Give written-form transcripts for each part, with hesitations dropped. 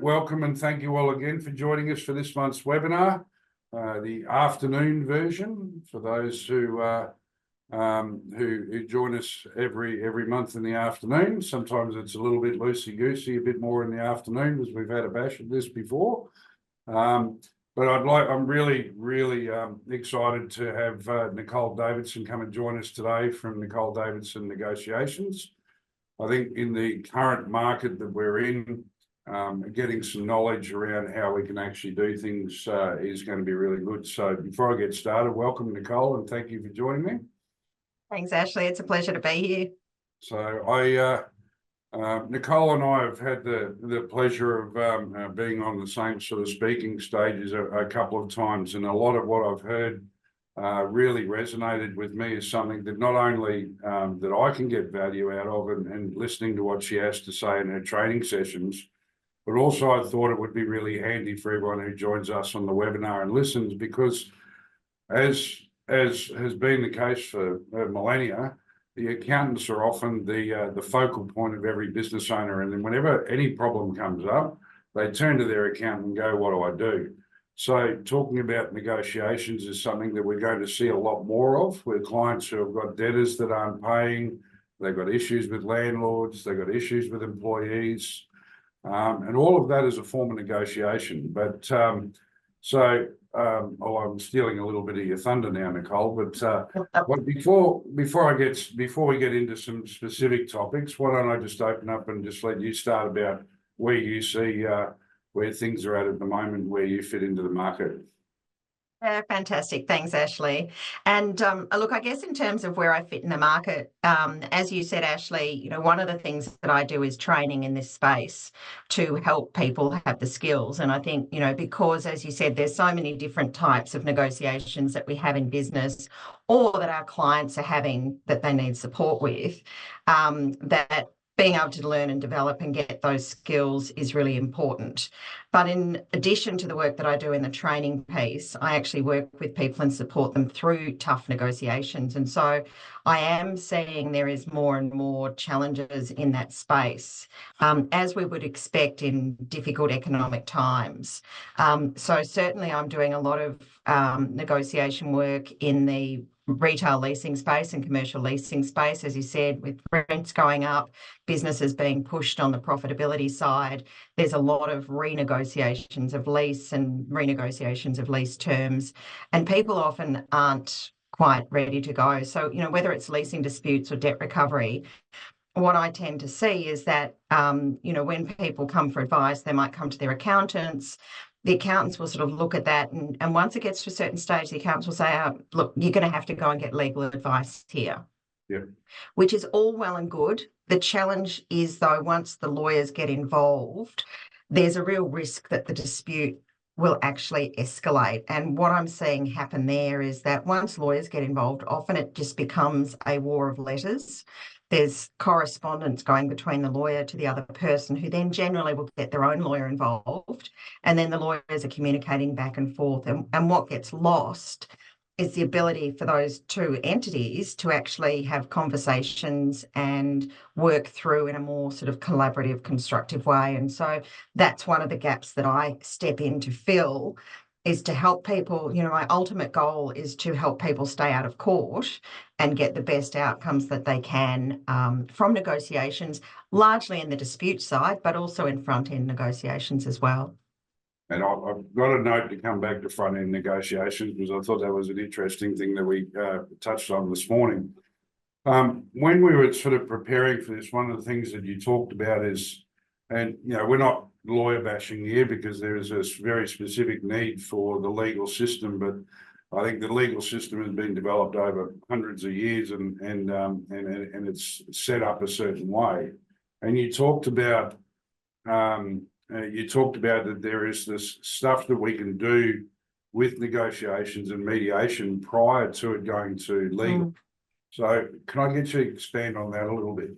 Welcome and thank you all again for joining us for this month's webinar, the afternoon version for those who join us every month in the afternoon. Sometimes it's a little bit loosey-goosey, a bit more in the afternoon because we've had a bash of this before. But I'm really excited to have Nicole Davidson come and join us today from Nicole Davidson Negotiations. I think in the current market that we're in, getting some knowledge around how we can actually do things is going to be really good. So before I get started, welcome Nicole and thank you for joining me. Thanks, Ashley. It's a pleasure to be here. So Nicole and I have had the pleasure of being on the same sort of speaking stages a couple of times, and a lot of what I've heard really resonated with me as something that not only that I can get value out of and listening to what she has to say in her training sessions, but also I thought it would be really handy for everyone who joins us on the webinar and listens, because as has been the case for millennia, the accountants are often the focal point of every business owner. And then whenever any problem comes up, they turn to their accountant and go, what do I do? So talking about negotiations is something that we're going to see a lot more of, with clients who have got debtors that aren't paying, they've got issues with landlords, they've got issues with employees, and all of that is a form of negotiation. But I'm stealing a little bit of your thunder now, Nicole. But before we get into some specific topics, why don't I just open up and just let you start about where you see where things are at the moment, where you fit into the market. Fantastic. Thanks, Ashley. And look, I guess in terms of where I fit in the market, as you said, Ashley, one of the things that I do is training in this space to help people have the skills. And I think, because, as you said, there's so many different types of negotiations that we have in business or that our clients are having that they need support with, that being able to learn and develop and get those skills is really important. But in addition to the work that I do in the training piece, I actually work with people and support them through tough negotiations. And so I am seeing there is more and more challenges in that space, as we would expect in difficult economic times. So certainly I'm doing a lot of negotiation work in the retail leasing space and commercial leasing space, as you said, with rents going up, businesses being pushed on the profitability side. There's a lot of renegotiations of lease and renegotiations of lease terms, and people often aren't quite ready to go. So, whether it's leasing disputes or debt recovery, what I tend to see is that, when people come for advice, they might come to their accountants. The accountants will sort of look at that, and once it gets to a certain stage, the accountants will say, look, you're going to have to go and get legal advice here. Yeah. Which is all well and good. The challenge is, though, once the lawyers get involved, there's a real risk that the dispute will actually escalate. And what I'm seeing happen there is that once lawyers get involved, often it just becomes a war of letters. There's correspondence going between the lawyer to the other person, who then generally will get their own lawyer involved. And then the lawyers are communicating back and forth. And what gets lost is the ability for those two entities to actually have conversations and work through in a more sort of collaborative, constructive way. And so that's one of the gaps that I step in to fill, is to help people. My ultimate goal is to help people stay out of court and get the best outcomes that they can from negotiations, largely in the dispute side, but also in front-end negotiations as well. And I've got a note to come back to front-end negotiations, because I thought that was an interesting thing that we touched on this morning. When we were sort of preparing for this, one of the things that you talked about is, and we're not lawyer bashing here, because there is a very specific need for the legal system, but I think the legal system has been developed over hundreds of years, and it's set up a certain way. And you talked about that there is this stuff that we can do with negotiations and mediation prior to it going to legal. So can I get you to expand on that a little bit?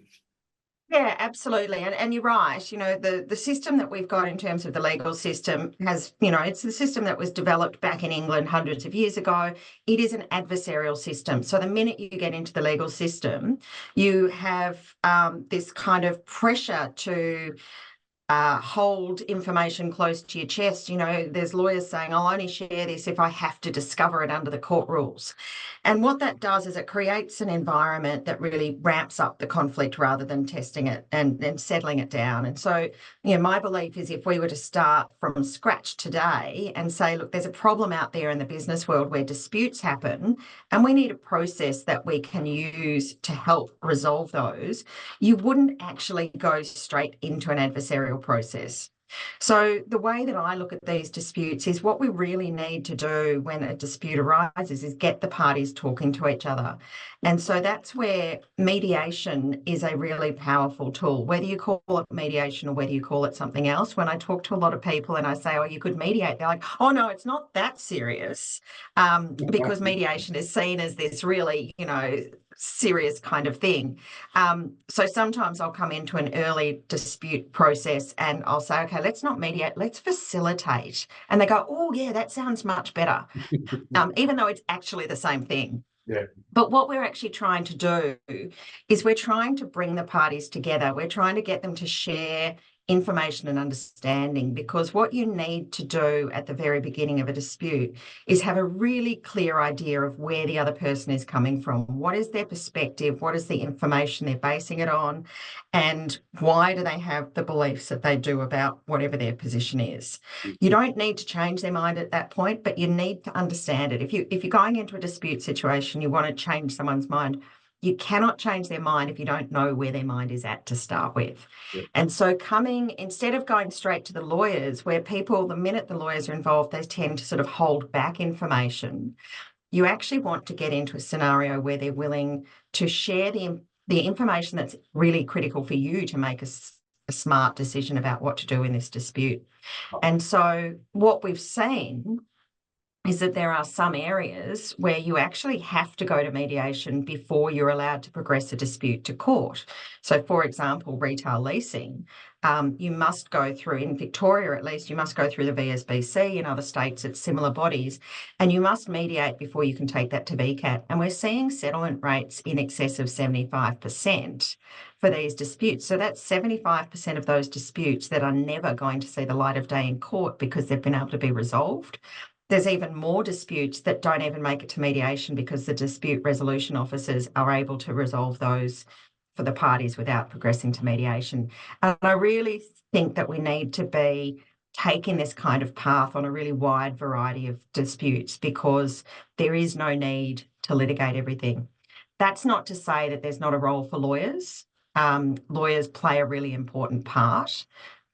Yeah, absolutely. And you're right. The system that we've got in terms of the legal system has, it's the system that was developed back in England hundreds of years ago. It is an adversarial system. So the minute you get into the legal system, you have this kind of pressure to hold information close to your chest. You know, there's lawyers saying, I'll only share this if I have to discover it under the court rules. And what that does is it creates an environment that really ramps up the conflict rather than testing it and settling it down. And so, you know, my belief is if we were to start from scratch today and say, look, there's a problem out there in the business world where disputes happen, and we need a process that we can use to help resolve those, you wouldn't actually go straight into an adversarial process. So the way that I look at these disputes is what we really need to do when a dispute arises is get the parties talking to each other. And so that's where mediation is a really powerful tool, whether you call it mediation or whether you call it something else. When I talk to a lot of people and I say, oh, you could mediate, they're like, oh, no, it's not that serious, because mediation is seen as this really, you know, serious kind of thing. So sometimes I'll come into an early dispute process and I'll say, okay, let's not mediate, let's facilitate. And they go, oh, yeah, that sounds much better, even though it's actually the same thing. Yeah. But what we're actually trying to do is we're trying to bring the parties together. We're trying to get them to share information and understanding, because what you need to do at the very beginning of a dispute is have a really clear idea of where the other person is coming from. What is their perspective? What is the information they're basing it on? And why do they have the beliefs that they do about whatever their position is? You don't need to change their mind at that point, but you need to understand it. If you're going into a dispute situation, you want to change someone's mind, you cannot change their mind if you don't know where their mind is at to start with. Yeah. And so instead of going straight to the lawyers, where people, the minute the lawyers are involved, they tend to sort of hold back information. You actually want to get into a scenario where they're willing to share the information that's really critical for you to make a smart decision about what to do in this dispute. And so what we've seen is that there are some areas where you actually have to go to mediation before you're allowed to progress a dispute to court. So, for example, retail leasing, you must go through, in Victoria at least, you must go through the VSBC. In other states, it's similar bodies, and you must mediate before you can take that to VCAT. And we're seeing settlement rates in excess of 75% for these disputes. So that's 75% of those disputes that are never going to see the light of day in court because they've been able to be resolved. There's even more disputes that don't even make it to mediation because the dispute resolution officers are able to resolve those for the parties without progressing to mediation. And I really think that we need to be taking this kind of path on a really wide variety of disputes, because there is no need to litigate everything. That's not to say that there's not a role for lawyers. Lawyers play a really important part,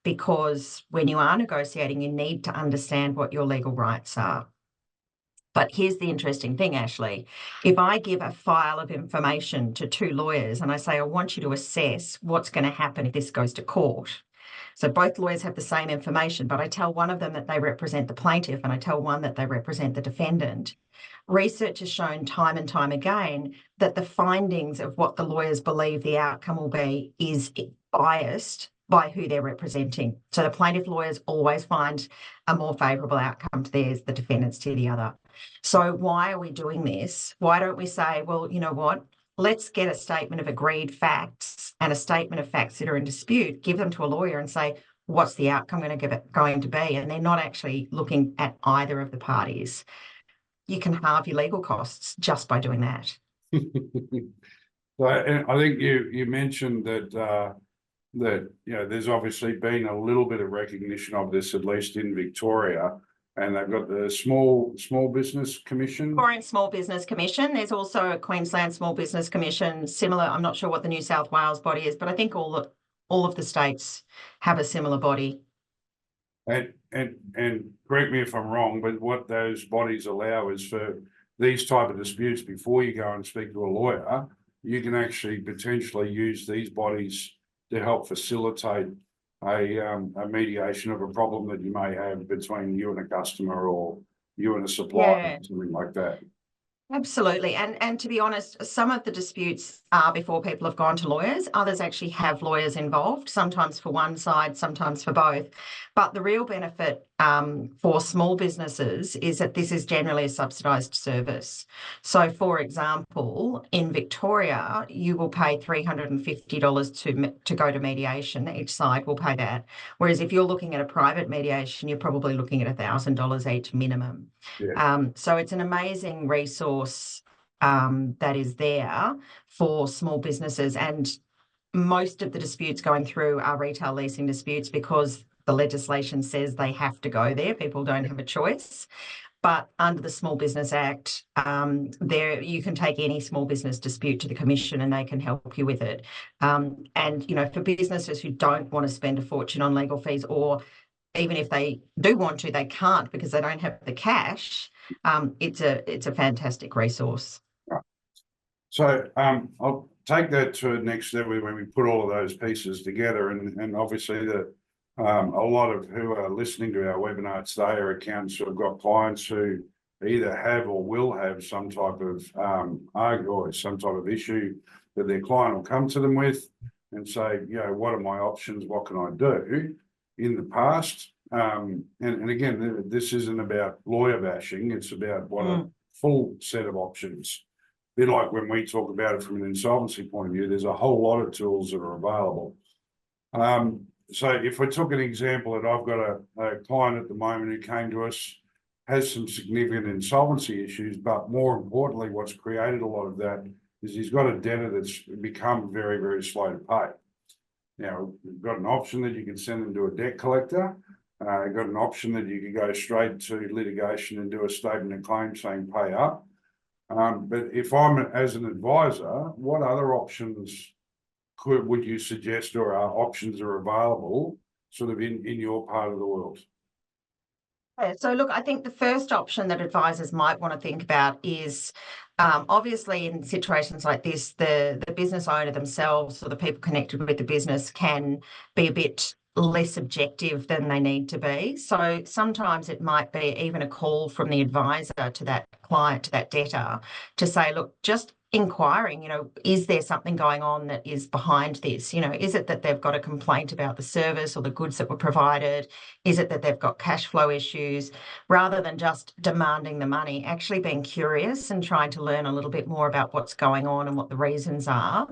because when you are negotiating, you need to understand what your legal rights are. But here's the interesting thing, Ashley. If I give a file of information to two lawyers and I say, I want you to assess what's going to happen if this goes to court. So both lawyers have the same information, but I tell one of them that they represent the plaintiff and I tell one that they represent the defendant. Research has shown time and time again that the findings of what the lawyers believe the outcome will be is biased by who they're representing. So the plaintiff lawyers always find a more favourable outcome to theirs, the defendants to the other. So why are we doing this? Why don't we say, well, you know what? Let's get a statement of agreed facts and a statement of facts that are in dispute, give them to a lawyer and say, what's the outcome going to be? And they're not actually looking at either of the parties. You can halve your legal costs just by doing that. So, and I think you mentioned that there's obviously been a little bit of recognition of this, at least in Victoria, and they've got the Small Business Commission. Victorian Small Business Commission. There's also a Queensland Small Business Commission, similar. I'm not sure what the New South Wales body is, but I think all of the states have a similar body. And correct me if I'm wrong, but what those bodies allow is for these type of disputes, before you go and speak to a lawyer, you can actually potentially use these bodies to help facilitate a mediation of a problem that you may have between you and a customer or you and a supplier, something like that. Absolutely. And to be honest, some of the disputes are before people have gone to lawyers. Others actually have lawyers involved, sometimes for one side, sometimes for both. But the real benefit for small businesses is that this is generally a subsidised service. So, for example, in Victoria, you will pay $350 to go to mediation. Each side will pay that. Whereas if you're looking at a private mediation, you're probably looking at $1,000 each minimum. Yeah. So it's an amazing resource that is there for small businesses. And most of the disputes going through are retail leasing disputes because the legislation says they have to go there. People don't have a choice. But under the Small Business Act, there you can take any small business dispute to the Commission and they can help you with it. And, you know, for businesses who don't want to spend a fortune on legal fees, or even if they do want to, they can't because they don't have the cash. It's a fantastic resource. So I'll take that to the next step when we put all of those pieces together, and obviously a lot of who are listening to our webinar today are accountants who have got clients who either have or will have some type of argue or some type of issue that their client will come to them with and say, you know, what are my options? What can I do? In the past, and again, this isn't about lawyer bashing. It's about what a full set of options. A bit like when we talk about it from an insolvency point of view, there's a whole lot of tools that are available. So if we took an example that I've got a client at the moment who came to us, has some significant insolvency issues, but more importantly, what's created a lot of that is he's got a debtor that's become very, very slow to pay. Now, we've got an option that you can send them to a debt collector. You've got an option that you can go straight to litigation and do a statement of claim saying pay up. But if I'm as an advisor, what other options would you suggest, or options are available sort of in your part of the world? So look, I think the first option that advisors might want to think about is obviously in situations like this, the business owner themselves or the people connected with the business can be a bit less objective than they need to be. So sometimes it might be even a call from the advisor to that client, to that debtor, to say, look, just inquiring, you know, is there something going on that is behind this? You know, is it that they've got a complaint about the service or the goods that were provided? Is it that they've got cash flow issues? Rather than just demanding the money, actually being curious and trying to learn a little bit more about what's going on and what the reasons are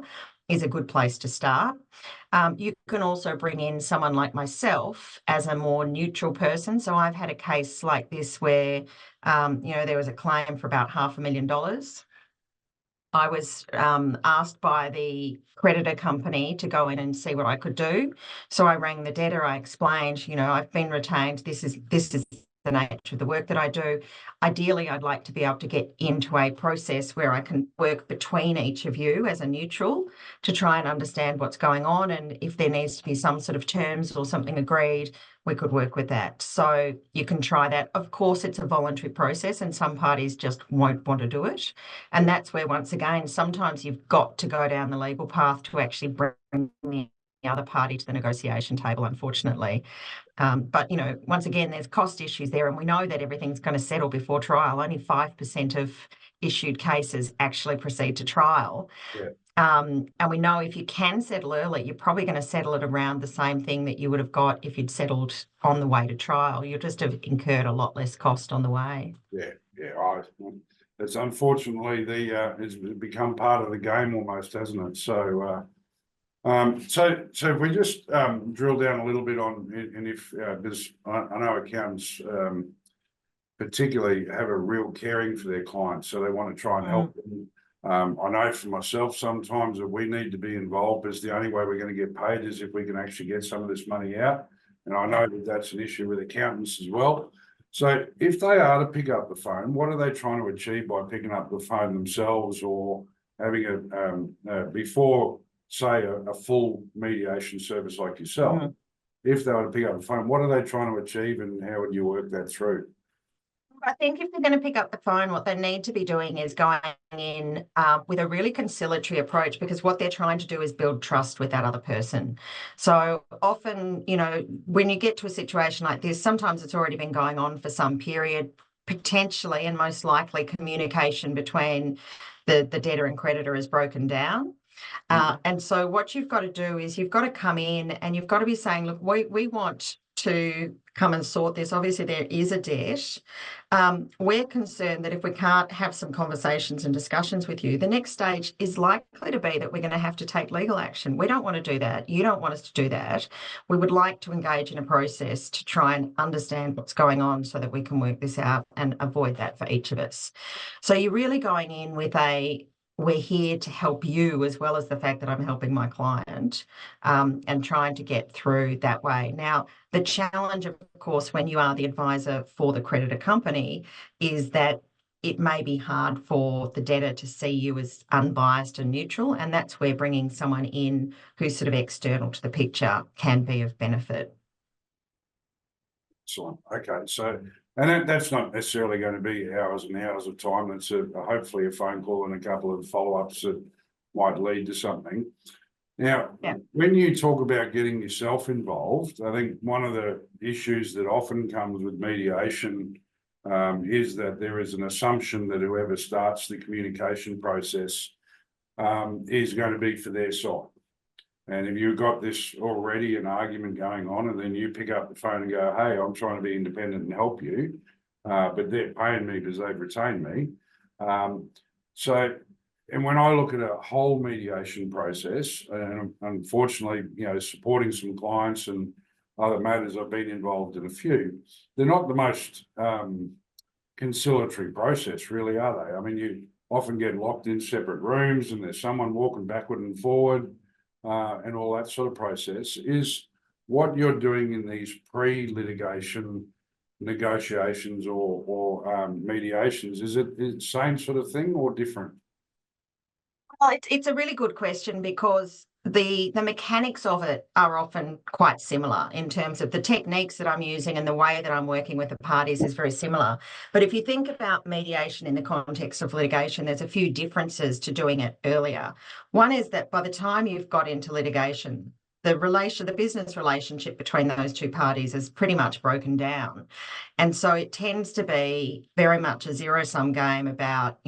is a good place to start. You can also bring in someone like myself as a more neutral person. So I've had a case like this where, you know, there was a claim for about $500,000. I was asked by the creditor company to go in and see what I could do. So I rang the debtor. I explained, you know, I've been retained. This is the nature of the work that I do. Ideally, I'd like to be able to get into a process where I can work between each of you as a neutral to try and understand what's going on. And if there needs to be some sort of terms or something agreed, we could work with that. So you can try that. Of course, it's a voluntary process and some parties just won't want to do it. And that's where, once again, sometimes you've got to go down the legal path to actually bring the other party to the negotiation table, unfortunately. But, you know, once again, there's cost issues there, and we know that everything's going to settle before trial. Only 5% of issued cases actually proceed to trial. Yeah. And we know if you can settle early, you're probably going to settle it around the same thing that you would have got if you'd settled on the way to trial. You'll just have incurred a lot less cost on the way. Yeah. It's unfortunately it's become part of the game almost, hasn't it? So if we just drill down a little bit on, and if because I know accountants particularly have a real caring for their clients, so they want to try and help them. I know for myself sometimes that we need to be involved, because the only way we're going to get paid is if we can actually get some of this money out. And I know that that's an issue with accountants as well. So if they are to pick up the phone, what are they trying to achieve by picking up the phone themselves, or having before, say, a full mediation service like yourself? If they were to pick up the phone, what are they trying to achieve, and how would you work that through? I think if they're going to pick up the phone, what they need to be doing is going in with a really conciliatory approach, because what they're trying to do is build trust with that other person. So often, you know, when you get to a situation like this, sometimes it's already been going on for some period. potentially and most likely communication between the debtor and creditor is broken down. And so what you've got to do is you've got to come in and you've got to be saying, look, we want to come and sort this. Obviously, there is a debt. We're concerned that if we can't have some conversations and discussions with you, the next stage is likely to be that we're going to have to take legal action. We don't want to do that. You don't want us to do that. We would like to engage in a process to try and understand what's going on so that we can work this out and avoid that for each of us. So you're really going in with we're here to help you, as well as the fact that I'm helping my client, and trying to get through that way. Now, the challenge, of course, when you are the advisor for the creditor company is that it may be hard for the debtor to see you as unbiased and neutral, and that's where bringing someone in who's sort of external to the picture can be of benefit. Excellent. Okay, so and that's not necessarily going to be hours and hours of time. It's hopefully a phone call and a couple of follow-ups that might lead to something. Now, when you talk about getting yourself involved, I think one of the issues that often comes with mediation is that there is an assumption that whoever starts the communication process is going to be for their side. And if you've got this already an argument going on, and then you pick up the phone and go, hey, I'm trying to be independent and help you, but they're paying me because they've retained me. And when I look at a whole mediation process, and unfortunately, supporting some clients and other matters, I've been involved in a few, they're not the most conciliatory process, really, are they? I mean, you often get locked in separate rooms and there's someone walking backward and forward. And all that sort of process. Is what you're doing in these pre-litigation negotiations or mediations, is it the same sort of thing or different? Well, it's a really good question because the mechanics of it are often quite similar in terms of the techniques that I'm using, and the way that I'm working with the parties is very similar. But if you think about mediation in the context of litigation, there's a few differences to doing it earlier. One is that by the time you've got into litigation, the business relationship between those two parties is pretty much broken down. And so it tends to be very much a zero-sum game about,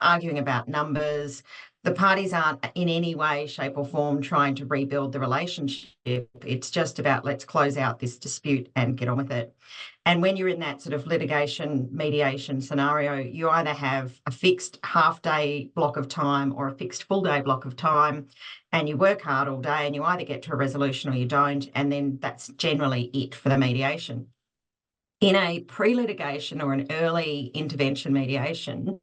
arguing about numbers. The parties aren't in any way, shape or form trying to rebuild the relationship. It's just about, let's close out this dispute and get on with it. And when you're in that sort of litigation mediation scenario, you either have a fixed half-day block of time or a fixed full-day block of time, and you work hard all day and you either get to a resolution or you don't, and then that's generally it for the mediation. In a pre-litigation or an early intervention mediation,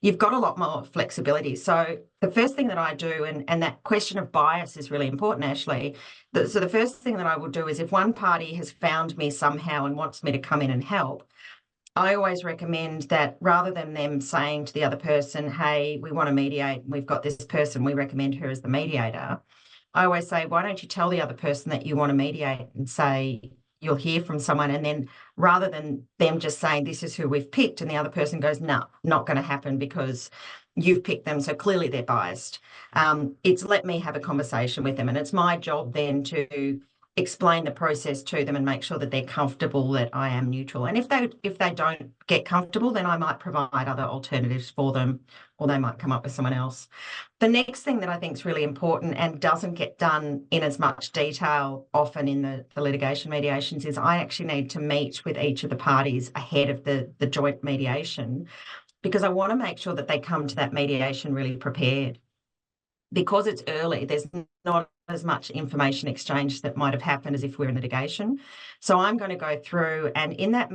you've got a lot more flexibility. So the first thing that I do, and that question of bias is really important, Ashley. So the first thing that I will do is, if one party has found me somehow and wants me to come in and help, I always recommend that rather than them saying to the other person, hey, we want to mediate, we've got this person, we recommend her as the mediator, I always say, why don't you tell the other person that you want to mediate and say, you'll hear from someone, and then rather than them just saying this is who we've picked and the other person goes, no, not going to happen because you've picked them, so clearly they're biased. It's let me have a conversation with them, and it's my job then to explain the process to them and make sure that they're comfortable that I am neutral. And if they don't get comfortable, then I might provide other alternatives for them, or they might come up with someone else. The next thing that I think is really important and doesn't get done in as much detail often in the litigation mediations is I actually need to meet with each of the parties ahead of the joint mediation, because I want to make sure that they come to that mediation really prepared. Because it's early, there's not as much information exchange that might have happened as if we're in litigation. So I'm going to go through, and in that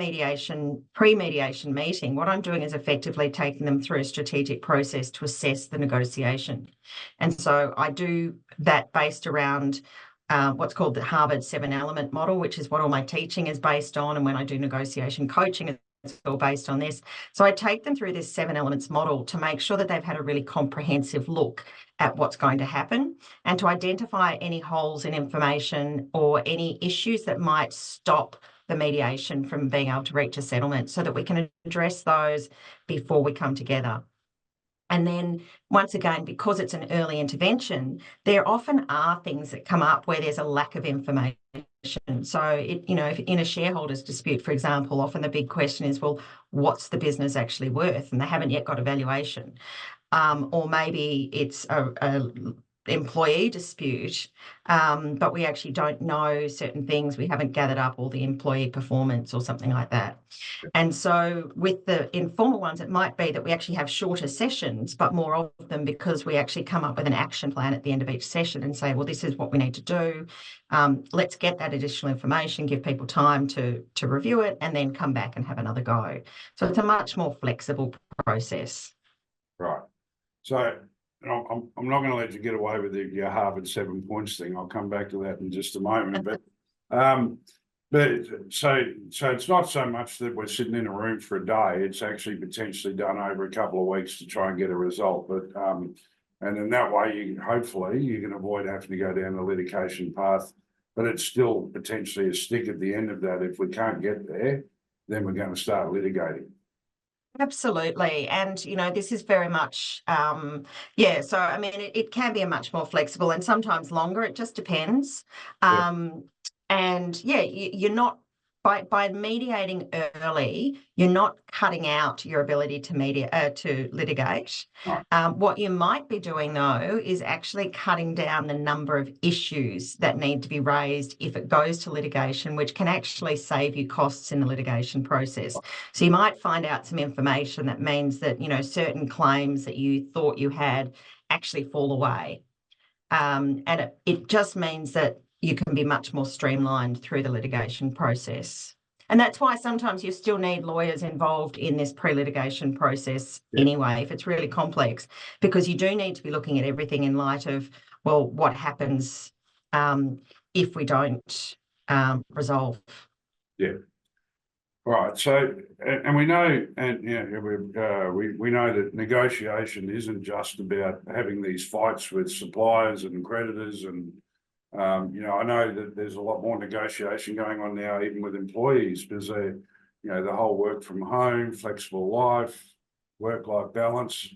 pre-mediation meeting, what I'm doing is effectively taking them through a strategic process to assess the negotiation. And so I do that based around what's called the Harvard 7-element model, which is what all my teaching is based on. And when I do negotiation coaching, it's all based on this. So I take them through this 7 elements model to make sure that they've had a really comprehensive look at what's going to happen, and to identify any holes in information or any issues that might stop the mediation from being able to reach a settlement, so that we can address those before we come together. And then once again, because it's an early intervention, there often are things that come up where there's a lack of information. So if in a shareholders dispute, for example, often the big question is, well, what's the business actually worth? And they haven't yet got a valuation. Or maybe it's a employee dispute, but we actually don't know certain things. We haven't gathered up all the employee performance or something like that. And so with the informal ones, it might be that we actually have shorter sessions, but more of them because we actually come up with an action plan at the end of each session and say, well, this is what we need to do. Let's get that additional information, give people time to review it, and then come back and have another go. So it's a much more flexible process. Right. So I'm not going to let you get away with your Harvard 7 points thing. I'll come back to that in just a moment. But so it's not so much that we're sitting in a room for a day. It's actually potentially done over a couple of weeks to try and get a result. But and in that way, hopefully you can avoid having to go down the litigation path. But it's still potentially a stick at the end of that. If we can't get there, then we're going to start litigating. Absolutely. And, this is very much, so, I mean, it can be a much more flexible and sometimes longer. It just depends. You're not, by mediating early, you're not cutting out your ability to litigate. Right. What you might be doing, though, is actually cutting down the number of issues that need to be raised if it goes to litigation, which can actually save you costs in the litigation process. So you might find out some information that means that, certain claims that you thought you had actually fall away. And it just means that you can be much more streamlined through the litigation process. And that's why sometimes you still need lawyers involved in this pre-litigation process anyway, if it's really complex, because you do need to be looking at everything in light of, well, what happens if we don't resolve. Yeah. Right. So, and we know, and we know that negotiation isn't just about having these fights with suppliers and creditors, and I know that there's a lot more negotiation going on now, even with employees, because the whole work from home, flexible life, work-life balance,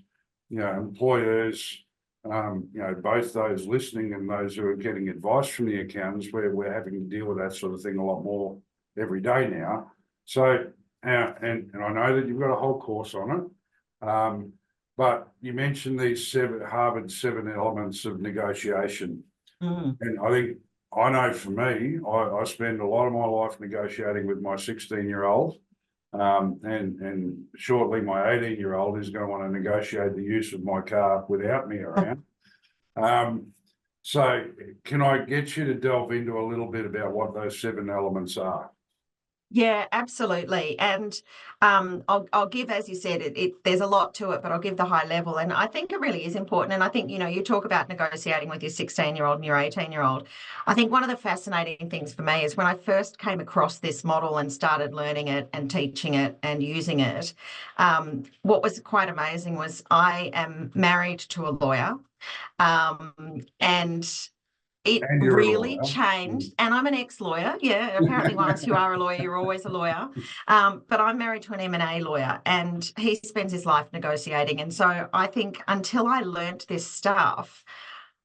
employers, both those listening and those who are getting advice from the accountants, where we're having to deal with that sort of thing a lot more every day now. So, and I know that you've got a whole course on it, but you mentioned these Harvard 7 elements of negotiation. And I know for me, I spend a lot of my life negotiating with my 16-year-old, and shortly my 18-year-old is going to want to negotiate the use of my car without me around. So can I get you to delve into a little bit about what those 7 elements are? Yeah, absolutely. And I'll give, as you said, there's a lot to it, but I'll give the high level. And I think it really is important. And I think, you talk about negotiating with your 16-year-old and your 18-year-old. I think one of the fascinating things for me is when I first came across this model and started learning it and teaching it and using it, what was quite amazing was I am married to a lawyer, and it really changed. And I'm an ex-lawyer. Yeah, apparently once you are a lawyer, you're always a lawyer. But I'm married to an M&A lawyer, and he spends his life negotiating. And so I think until I learnt this stuff,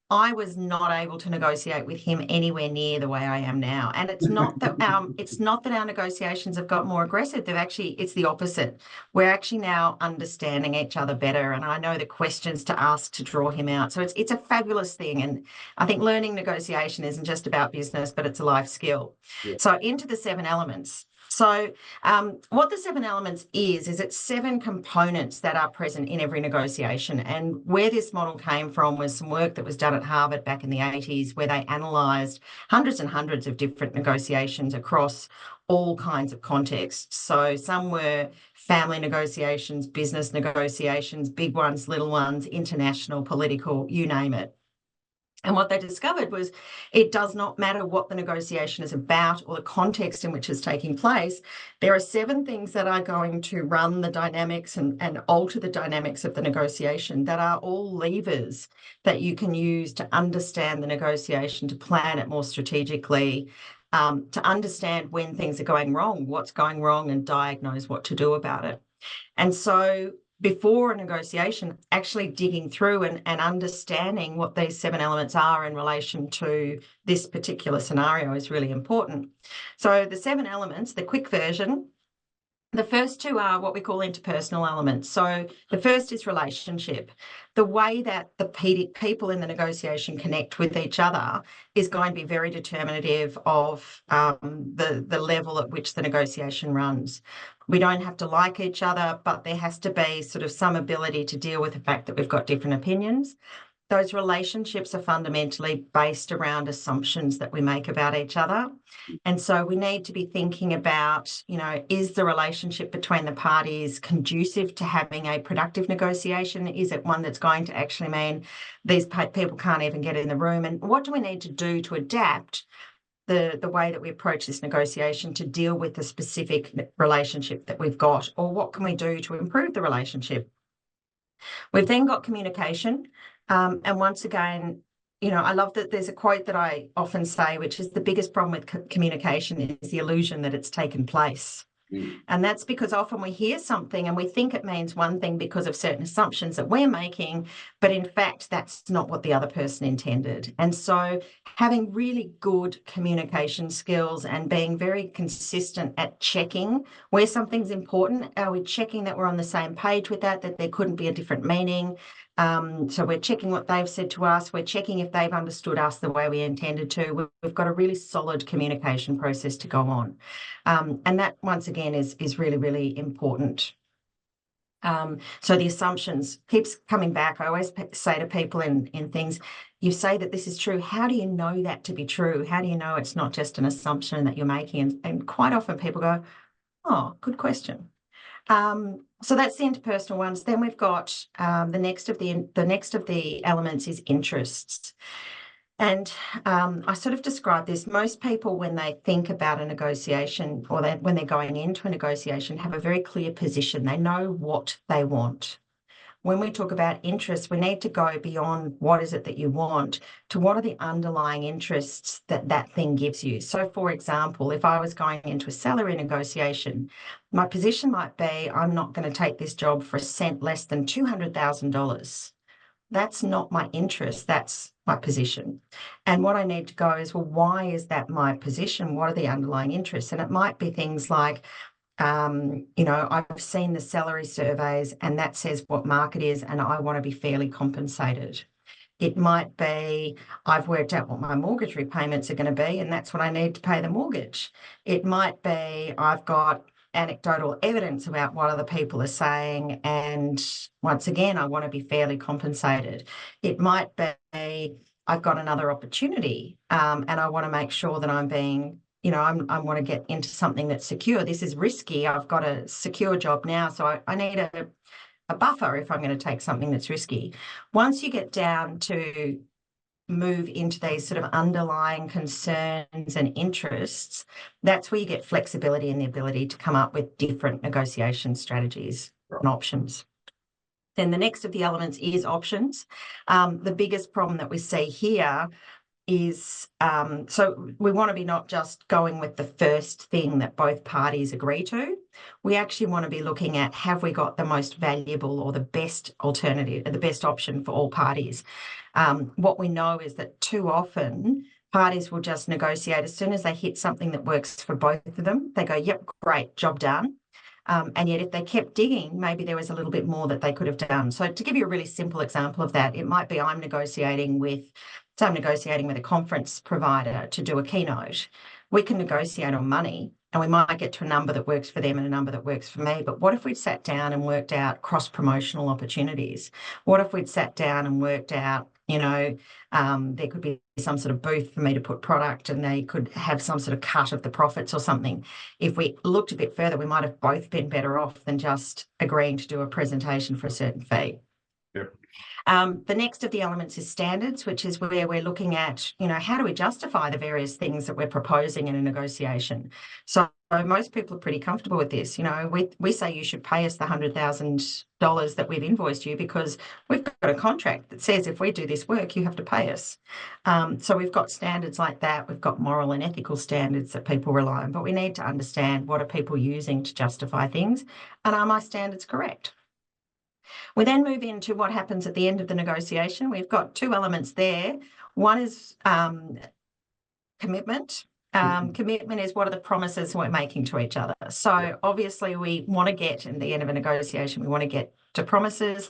I was not able to negotiate with him anywhere near the way I am now. And it's not that our negotiations have got more aggressive. It's the opposite. We're actually now understanding each other better, and I know the questions to ask to draw him out. So it's a fabulous thing. And I think learning negotiation isn't just about business, but it's a life skill. Yeah. So into the 7 elements. So what the 7 elements is it's 7 components that are present in every negotiation. And where this model came from was some work that was done at Harvard back in the 80s, where they analysed hundreds and hundreds of different negotiations across all kinds of contexts. So some were family negotiations, business negotiations, big ones, little ones, international, political, you name it. And what they discovered was it does not matter what the negotiation is about or the context in which it's taking place. There are 7 things that are going to run the dynamics and alter the dynamics of the negotiation that are all levers that you can use to understand the negotiation, to plan it more strategically, to understand when things are going wrong, what's going wrong, and diagnose what to do about it. And so before a negotiation, actually digging through and understanding what these 7 elements are in relation to this particular scenario is really important. So the 7 elements, the quick version, the first 2 are what we call interpersonal elements. So the first is relationship. The way that the people in the negotiation connect with each other is going to be very determinative of the level at which the negotiation runs. We don't have to like each other, but there has to be sort of some ability to deal with the fact that we've got different opinions. Those relationships are fundamentally based around assumptions that we make about each other. And so we need to be thinking about, is the relationship between the parties conducive to having a productive negotiation? Is it one that's going to actually mean these people can't even get in the room? And what do we need to do to adapt the way that we approach this negotiation to deal with the specific relationship that we've got? Or what can we do to improve the relationship? We've then got communication. And once again, I love that there's a quote that I often say, which is the biggest problem with communication is the illusion that it's taken place. And that's because often we hear something and we think it means one thing because of certain assumptions that we're making, but in fact, that's not what the other person intended. And so having really good communication skills and being very consistent at checking where something's important. Are we checking that we're on the same page with that there couldn't be a different meaning? So we're checking what they've said to us. We're checking if they've understood us the way we intended to. We've got a really solid communication process to go on. And that, once again, is really, really important. So the assumptions keeps coming back. I always say to people in things, you say that this is true. How do you know that to be true? How do you know it's not just an assumption that you're making? And quite often people go, oh, good question. So that's the interpersonal ones. Then we've got the next of the elements is interests. And I sort of describe this. Most people, when they think about a negotiation or when they're going into a negotiation, have a very clear position. They know what they want. When we talk about interests, we need to go beyond what is it that you want to what are the underlying interests that thing gives you. So, for example, if I was going into a salary negotiation, my position might be I'm not going to take this job for a cent less than $200,000. That's not my interest. That's my position. And what I need to go is, well, why is that my position? What are the underlying interests? And it might be things like, I've seen the salary surveys and that says what market is, and I want to be fairly compensated. It might be I've worked out what my mortgage repayments are going to be, and that's what I need to pay the mortgage. It might be I've got anecdotal evidence about what other people are saying, and once again, I want to be fairly compensated. It might be I've got another opportunity, and I want to make sure that I'm being I want to get into something that's secure. This is risky. I've got a secure job now, so I need a buffer if I'm going to take something that's risky. Once you get down to move into these sort of underlying concerns and interests, that's where you get flexibility and the ability to come up with different negotiation strategies and options. Then the next of the elements is options. The biggest problem that we see here is so we want to be not just going with the first thing that both parties agree to. We actually want to be looking at, have we got the most valuable or the best alternative, the best option for all parties? What we know is that too often parties will just negotiate as soon as they hit something that works for both of them. They go, yep, great, job done. And yet if they kept digging, maybe there was a little bit more that they could have done. So to give you a really simple example of that, it might be I'm negotiating with a conference provider to do a keynote. We can negotiate on money and we might get to a number that works for them and a number that works for me. But what if we'd sat down and worked out cross-promotional opportunities? What if we'd sat down and worked out, there could be some sort of booth for me to put product and they could have some sort of cut of the profits or something. If we looked a bit further, we might have both been better off than just agreeing to do a presentation for a certain fee. Yep. The next of the elements is standards, which is where we're looking at, how do we justify the various things that we're proposing in a negotiation? So most people are pretty comfortable with this. We say you should pay us the $100,000 that we've invoiced you because we've got a contract that says if we do this work, you have to pay us. So we've got standards like that. We've got moral and ethical standards that people rely on, but we need to understand what are people using to justify things and are my standards correct? We then move into what happens at the end of the negotiation. We've got two elements there. One is commitment. Commitment is what are the promises we're making to each other. So obviously we want to get, in the end of a negotiation, we want to get to promises.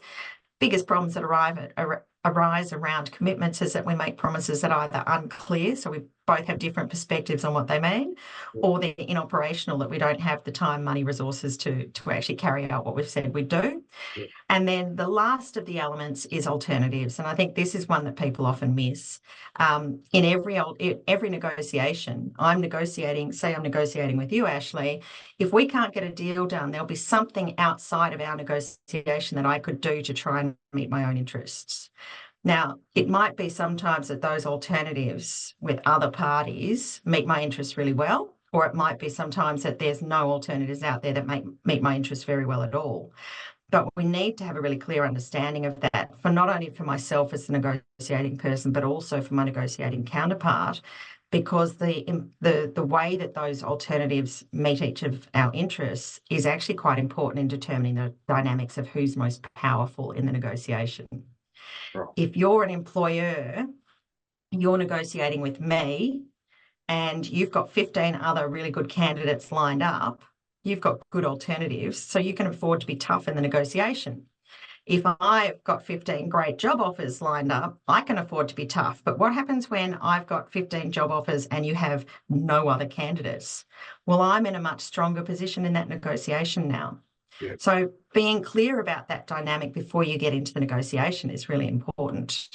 Biggest problems that arise around commitments is that we make promises that are either unclear, so we both have different perspectives on what they mean, or they're inoperational, that we don't have the time, money, resources to actually carry out what we've said we do. And then the last of the elements is alternatives. And I think this is one that people often miss. In every negotiation, I'm negotiating with you, Ashley. If we can't get a deal done, there'll be something outside of our negotiation that I could do to try and meet my own interests. Now, it might be sometimes that those alternatives with other parties meet my interests really well, or it might be sometimes that there's no alternatives out there that meet my interests very well at all. But we need to have a really clear understanding of that, for not only for myself as the negotiating person, but also for my negotiating counterpart, because the way that those alternatives meet each of our interests is actually quite important in determining the dynamics of who's most powerful in the negotiation. Right. If you're an employer, you're negotiating with me, and you've got 15 other really good candidates lined up, you've got good alternatives, so you can afford to be tough in the negotiation. If I've got 15 great job offers lined up, I can afford to be tough. But what happens when I've got 15 job offers and you have no other candidates? Well, I'm in a much stronger position in that negotiation now. Yeah. So being clear about that dynamic before you get into the negotiation is really important.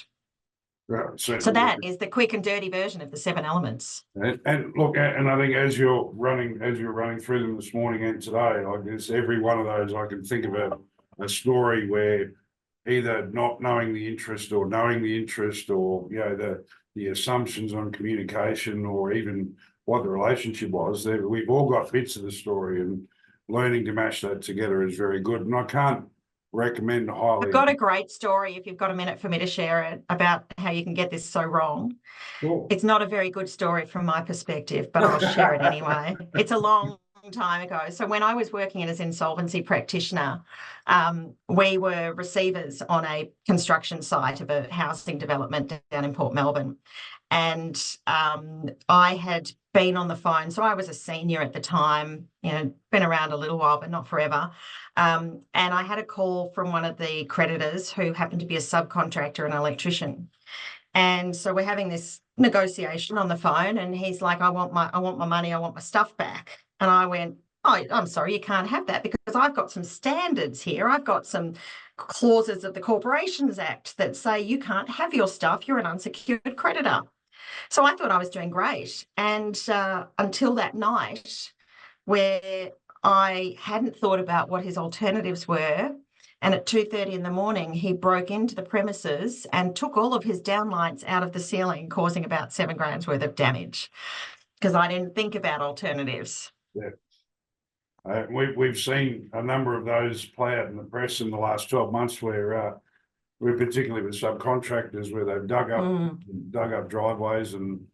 Right, so that is the quick and dirty version of the 7 elements. And look, and I think as you're running through them this morning and today, I guess every one of those I can think of a story where either not knowing the interest or knowing the interest, or the assumptions on communication, or even what the relationship was. We've all got bits of the story, and learning to mash that together is very good. And I can't recommend highly. I've got a great story, if you've got a minute for me to share it, about how you can get this so wrong. Sure. It's not a very good story from my perspective, but I'll share it anyway. It's a long time ago. So when I was working as an insolvency practitioner, we were receivers on a construction site of a housing development down in Port Melbourne. And I had been on the phone. So I was a senior at the time, been around a little while, but not forever. And I had a call from one of the creditors who happened to be a subcontractor, an electrician. And so we're having this negotiation on the phone, and he's like, I want my money, I want my stuff back. And I went, oh, I'm sorry, you can't have that, because I've got some standards here. I've got some clauses of the Corporations Act that say you can't have your stuff. You're an unsecured creditor. So I thought I was doing great. And until that night, where I hadn't thought about what his alternatives were. And at 2:30 in the morning, he broke into the premises and took all of his downlights out of the ceiling, causing about $7,000 worth of damage, because I didn't think about alternatives. Yeah. We've seen a number of those play out in the press in the last 12 months where we're particularly with subcontractors, where they've dug up driveways and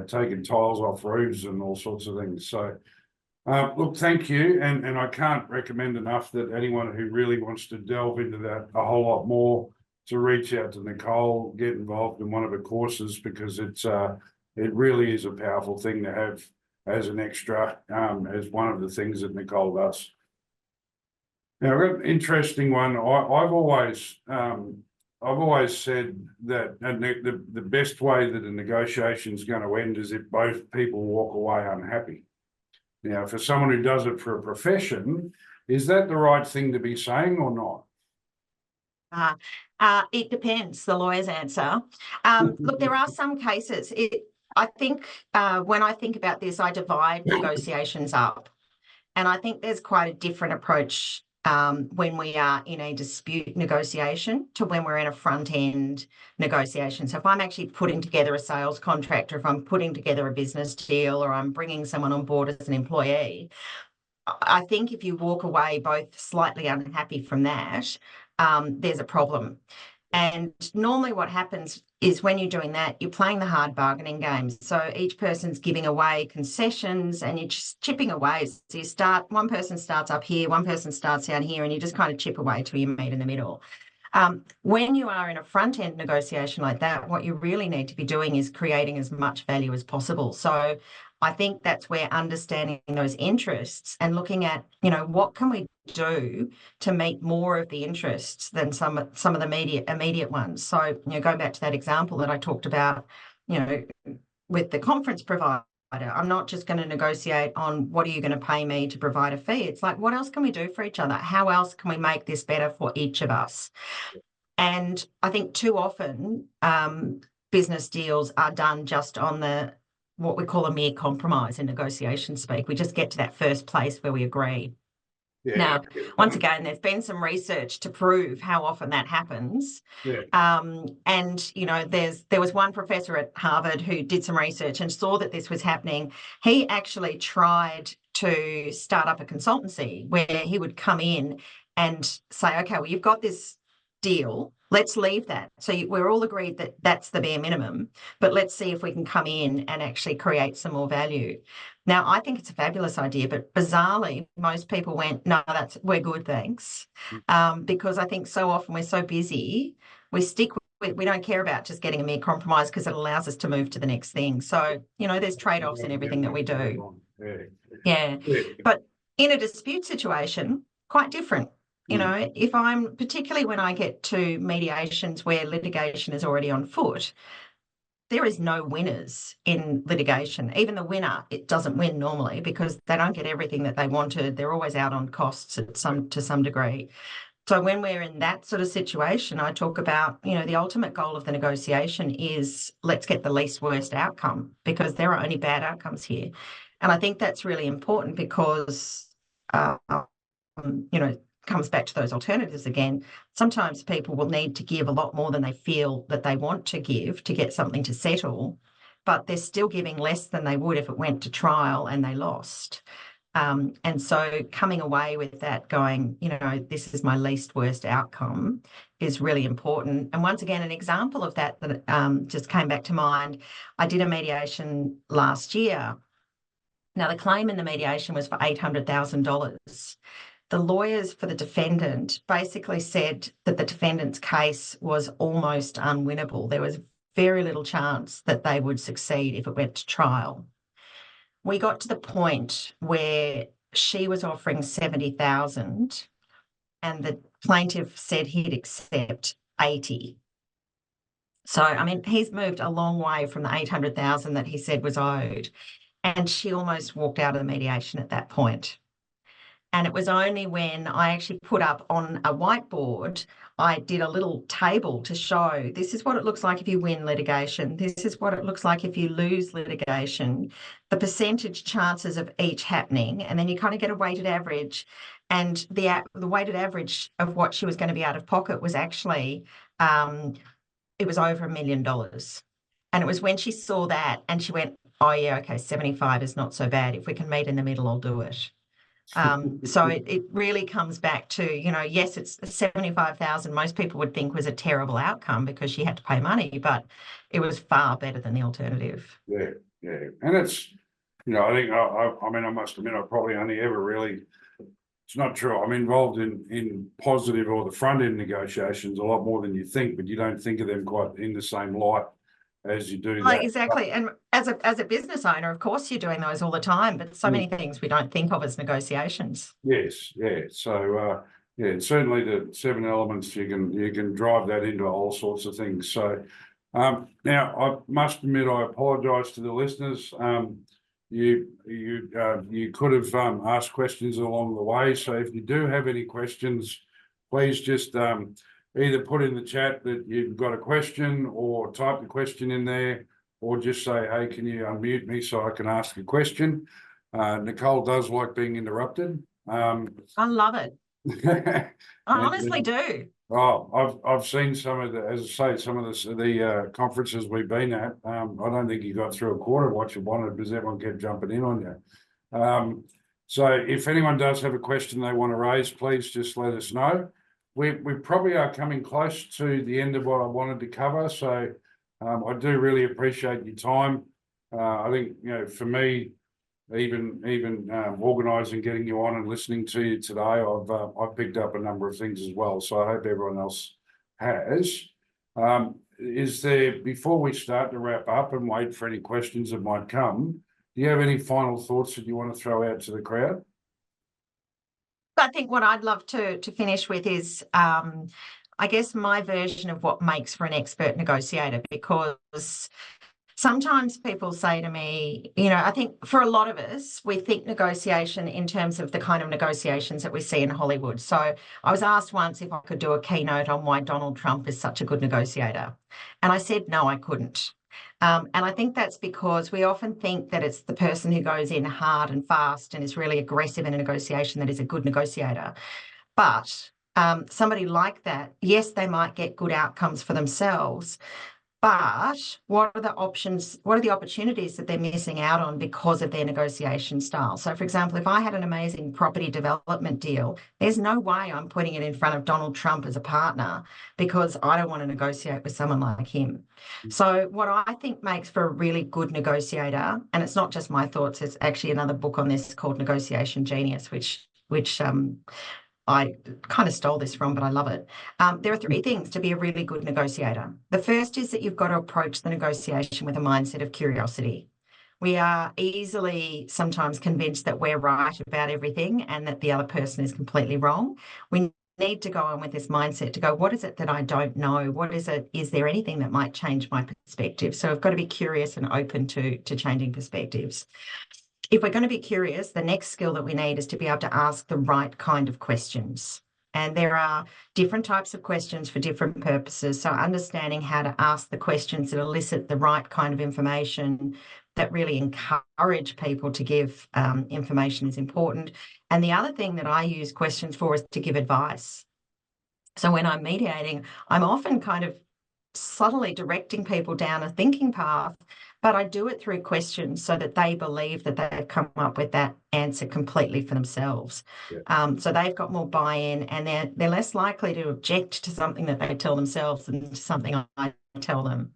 taken tiles off roofs and all sorts of things. So look, thank you. And I can't recommend enough that anyone who really wants to delve into that a whole lot more, to reach out to Nicole, get involved in one of her courses, because it really is a powerful thing to have as an extra, as one of the things that Nicole does. Now, I've got an interesting one. I've always said that the best way that a negotiation is going to end is if both people walk away unhappy. Now, for someone who does it for a profession, is that the right thing to be saying or not? It depends, the lawyer's answer. Look, there are some cases. I think when I think about this, I divide negotiations up. And I think there's quite a different approach when we are in a dispute negotiation to when we're in a front-end negotiation. So if I'm actually putting together a sales contract, or if I'm putting together a business deal, or I'm bringing someone on board as an employee, I think if you walk away both slightly unhappy from that, there's a problem. And normally what happens is when you're doing that, you're playing the hard bargaining game. So each person's giving away concessions and you're just chipping away. So you start, one person starts up here, one person starts down here, and you just kind of chip away till you meet in the middle. When you are in a front-end negotiation like that, what you really need to be doing is creating as much value as possible. So I think that's where understanding those interests and looking at, what can we do to meet more of the interests than some of the immediate ones. So, going back to that example that I talked about, with the conference provider, I'm not just going to negotiate on what are you going to pay me to provide a fee. It's like, what else can we do for each other? How else can we make this better for each of us? And I think too often business deals are done just on what we call a mere compromise in negotiation speak. We just get to that first place where we agree. Yeah. Now, once again, there's been some research to prove how often that happens. Yeah. And, there was one professor at Harvard who did some research and saw that this was happening. He actually tried to start up a consultancy where he would come in and say, okay, well, you've got this deal. Let's leave that. So we're all agreed that that's the bare minimum, but let's see if we can come in and actually create some more value. Now, I think it's a fabulous idea, but bizarrely, most people went, no, we're good, thanks. Because I think so often we're so busy, we don't care about just getting a mere compromise because it allows us to move to the next thing. So, there's trade-offs in everything that we do. Yeah. But in a dispute situation, quite different. If particularly when I get to mediations where litigation is already on foot, there is no winners in litigation. Even the winner, it doesn't win normally because they don't get everything that they wanted. They're always out on costs to some degree. So when we're in that sort of situation, I talk about, the ultimate goal of the negotiation is let's get the least worst outcome because there are only bad outcomes here. And I think that's really important because, comes back to those alternatives again. Sometimes people will need to give a lot more than they feel that they want to give to get something to settle, but they're still giving less than they would if it went to trial and they lost. And so coming away with that going, this is my least worst outcome is really important. And once again, an example of that just came back to mind. I did a mediation last year. Now, the claim in the mediation was for $800,000. The lawyers for the defendant basically said that the defendant's case was almost unwinnable. There was very little chance that they would succeed if it went to trial. We got to the point where she was offering $70,000 and the plaintiff said he'd accept $80,000. So, he's moved a long way from the $800,000 that he said was owed. And she almost walked out of the mediation at that point. And it was only when I actually put up on a whiteboard, I did a little table to show this is what it looks like if you win litigation. This is what it looks like if you lose litigation, the percentage chances of each happening. And then you kind of get a weighted average. And the weighted average of what she was going to be out of pocket was actually, it was over $1 million. And it was when she saw that and she went, oh yeah, okay, 75 is not so bad. If we can meet in the middle, I'll do it. So it really comes back to, yes, it's 75,000. Most people would think was a terrible outcome because she had to pay money, but it was far better than the alternative. Yeah. And it's, I think, I must admit, I probably only ever really, it's not true. I'm involved in positive or the front end negotiations a lot more than you think, but you don't think of them quite in the same light as you do that. Exactly. And as a business owner, of course, you're doing those all the time, but so many things we don't think of as negotiations. Yes. Yeah. So, certainly the 7 elements, you can drive that into all sorts of things. So, now I must admit, I apologise to the listeners. You could have asked questions along the way. So if you do have any questions, please just either put in the chat that you've got a question or type the question in there, or just say, hey, can you unmute me so I can ask a question? Nicole does like being interrupted. I love it. I honestly do. Oh, I've seen some of as I say, some of the conferences we've been at. I don't think you got through a quarter of what you wanted because everyone kept jumping in on you. So if anyone does have a question they want to raise, please just let us know. we probably are coming close to the end of what I wanted to cover. So I do really appreciate your time. I think, you know, for me, even organising, getting you on and listening to you today, I've picked up a number of things as well. So I hope everyone else has. Is there, before we start to wrap up and wait for any questions that might come, do you have any final thoughts that you want to throw out to the crowd? I think what I'd love to finish with is, I guess, my version of what makes for an expert negotiator, because sometimes people say to me, you know, I think for a lot of us, we think negotiation in terms of the kind of negotiations that we see in Hollywood. So I was asked once if I could do a keynote on why Donald Trump is such a good negotiator. And I said, no, I couldn't. And I think that's because we often think that it's the person who goes in hard and fast and is really aggressive in a negotiation that is a good negotiator. But somebody like that, yes, they might get good outcomes for themselves, but what are the options? What are the opportunities that they're missing out on because of their negotiation style? So, for example, if I had an amazing property development deal, there's no way I'm putting it in front of Donald Trump as a partner, because I don't want to negotiate with someone like him. So what I think makes for a really good negotiator, and it's not just my thoughts, it's actually another book on this called Negotiation Genius, which I kind of stole this from, but I love it. There are three things to be a really good negotiator. The first is that you've got to approach the negotiation with a mindset of curiosity. We are easily sometimes convinced that we're right about everything and that the other person is completely wrong. We need to go on with this mindset to go, what is it that I don't know? What is it? Is there anything that might change my perspective? So I've got to be curious and open to changing perspectives. If we're going to be curious, the next skill that we need is to be able to ask the right kind of questions. And there are different types of questions for different purposes. So understanding how to ask the questions that elicit the right kind of information, that really encourage people to give information, is important. And the other thing that I use questions for is to give advice. So when I'm mediating, I'm often kind of subtly directing people down a thinking path, but I do it through questions so that they believe that they've come up with that answer completely for themselves. Yeah. So they've got more buy-in, and they're less likely to object to something that they tell themselves than to something I tell them.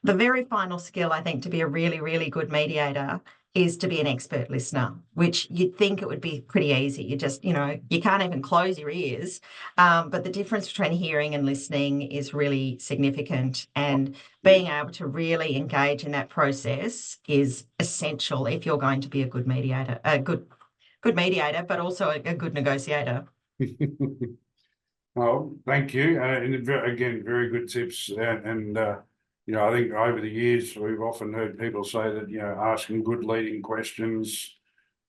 The very final skill, I think, to be a really, really good mediator is to be an expert listener, which you'd think it would be pretty easy. You just, you know, you can't even close your ears. But the difference between hearing and listening is really significant. And being able to really engage in that process is essential if you're going to be a good mediator, mediator, but also a good negotiator. Well, thank you. And again, very good tips. And you know, I think over the years, we've often heard people say that, you know, asking good leading questions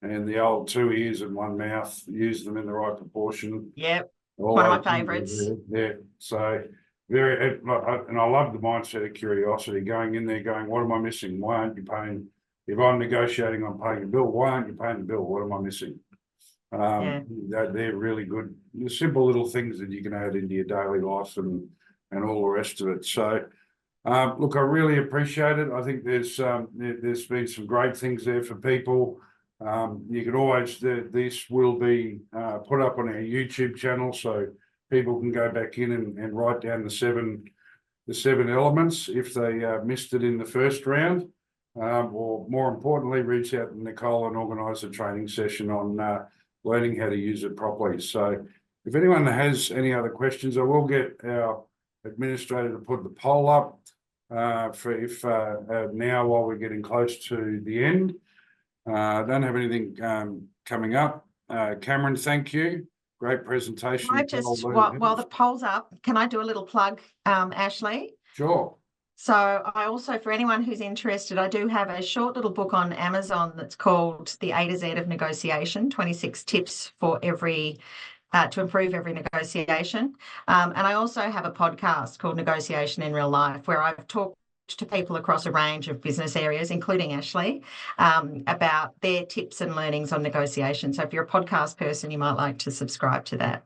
and the old 2 ears and 1 mouth, use them in the right proportion. Yep, one of my favourites. Yeah, so very, and I love the mindset of curiosity, going in there going, what am I missing? Why aren't you paying? If I'm negotiating on paying a bill, why aren't you paying the bill? What am I missing? They're really good, simple little things that you can add into your daily life and all the rest of it. So, look, I really appreciate it. I think there's been some great things there for people. You can always, this will be put up on our YouTube channel, so people can go back in and write down the seven elements if they missed it in the first round, or more importantly, reach out to Nicole and organise a training session on learning how to use it properly. So if anyone has any other questions, I will get our administrator to put the poll up for if now, while we're getting close to the end. I don't have anything coming up. Cameron, thank you. Great presentation. I just, while the poll's up, can I do a little plug, Ashley? Sure. So I also, for anyone who's interested, I do have a short little book on Amazon that's called The A to Z of Negotiation, 26 tips for every to improve every negotiation. And I also have a podcast called Negotiation in Real Life, where I've talked to people across a range of business areas, including Ashley, about their tips and learnings on negotiation. So if you're a podcast person, you might like to subscribe to that.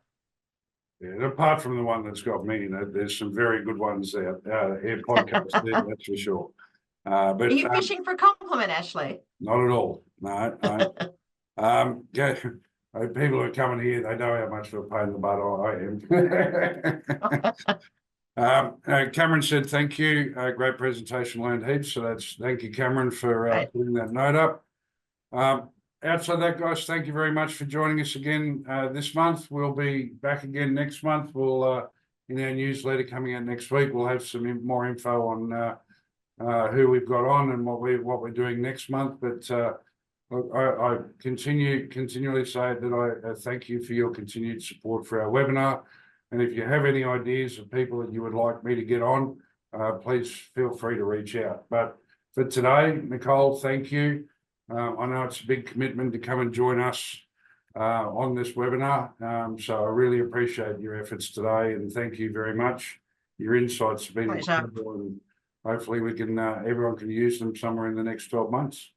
Yeah, apart from the one that's got me in it, there's some very good ones out here podcasts there, that's for sure. But are you fishing for a compliment, Ashley? Not at all. No. Yeah, people who are coming here, they know how much of a pain in the butt I am. Cameron said, thank you. Great presentation, learned heaps. So thank you, Cameron, for Right. putting that note up. Outside that, guys, thank you very much for joining us again this month. We'll be back again next month. We'll, in our newsletter coming out next week, we'll have some more info on who we've got on and what we're doing next month. But I continually say that I thank you for your continued support for our webinar. And if you have any ideas of people that you would like me to get on, please feel free to reach out. But for today, Nicole, thank you. I know it's a big commitment to come and join us on this webinar. So I really appreciate your efforts today, and thank you very much. Your insights have been incredible, and hopefully we can everyone can use them somewhere in the next 12 months.